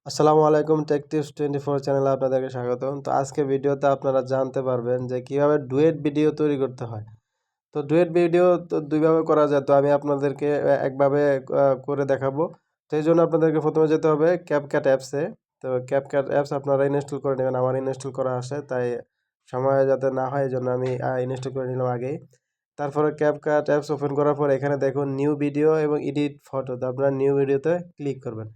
আসসালামু আলাইকুম take tips 24 চ্যানেলে আপনাদেরকে স্বাগতম। তো আজকে ভিডিওতে আপনারা জানতে পারবেন যে কিভাবে ডুয়েট ভিডিও তৈরি করতে হয়। তো ডুয়েট ভিডিও তো ২ ভাবে করা যায়। তো আমি আপনাদেরকে একভাবে করে দেখাবো। তো এইজন্য আপনাদেরকে ১ম এ যেতে হবে CapCut অ্যাপসে। তো CapCut অ্যাপস আপনারা ইনস্টল করে নেবেন। আমার ইনস্টল করা আছে। তাই সময় যাতে না হয় এজন্য আমি ইনস্টল করে নিলাম আগেই। তারপরে CapCut অ্যাপস ওপেন করার পর এখানে দেখুন নিউ ভিডিও এবং এডিট ফটো। তো আপনারা নিউ ভিডিওতে ক্লিক করবেন।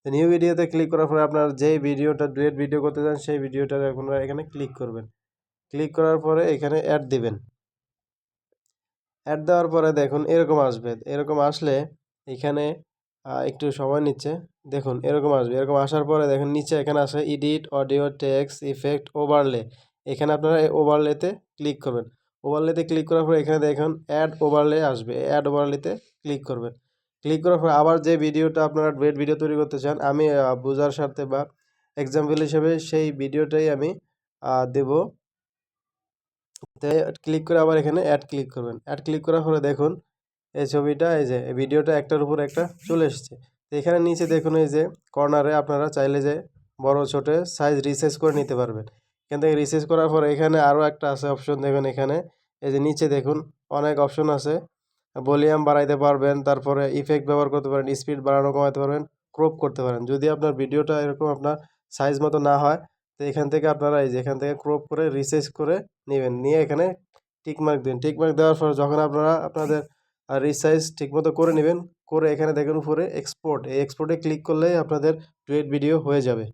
তো নিউ ভিডিওতে ক্লিক করার পরে আপনার যেই ভিডিওটা ডুয়েট ভিডিও করতে চান সেই ভিডিওটা আপনারা এখানে ক্লিক করবেন। ক্লিক করার পরে এখানে অ্যাড দিবেন। অ্যাড দেওয়ার পরে দেখুন এরকম আসবে। এরকম আসলে এখানে একটু সময় নিচ্ছে। দেখুন এরকম আসবে। এরকম আসার পরে দেখুন নিচে এখানে আসে edit, audio, text, effect, overlay. এখানে আপনারা এই ওভারলেতে ক্লিক করবেন। ওভারলেতে ক্লিক করার পরে এখানে দেখুন অ্যাড ওভারলে আসবে। অ্যাড ওভারলেতে ক্লিক করবেন। ক্লিক করার পর আবার যে ভিডিওটা আপনারা ডুয়েট ভিডিও তৈরি করতে চান আমি বোঝার স্বার্থে বা এক্সাম্পল হিসেবে সেই ভিডিওটাই আমি দেব। তে ক্লিক করে আবার এখানে অ্যাড ক্লিক করবেন। অ্যাড ক্লিক করার পরে দেখুন এই ছবিটা এই যে এই ভিডিওটা একটার উপর একটা চলে এসেছে। তো এখানে নিচে দেখুন এই যে কর্নারে আপনারা চাইলে যে বড় ছোট সাইজ রিসাইজ করে নিতে পারবেন। এখান থেকে রিসাইজ করার পর এখানে আরও একটা আছে অপশন দেখুন এখানে এই যে নিচে দেখুন অনেক অপশন আছে। ভলিউম বাড়াইতে পারবেন, তারপরে ইফেক্ট ব্যবহার করতে পারেন, স্পিড বাড়ানো কমাতে পারবেন, ক্রপ করতে পারেন। যদি আপনার ভিডিওটা এরকম আপনার সাইজ মতো না হয় তো এখান থেকে আপনারা এই যে এখান থেকে ক্রপ করে রিসাইজ করে নিবেন। নিয়ে এখানে টিক মার্ক দিন। টিক মার্ক দেওয়ার পর যখন আপনারা আপনাদের রিসাইজ ঠিকমতো করে নিবেন, করে এখানে দেখুন উপরে এক্সপোর্ট। এই এক্সপোর্টে ক্লিক করলেই আপনাদের ডুয়েট ভিডিও হয়ে যাবে।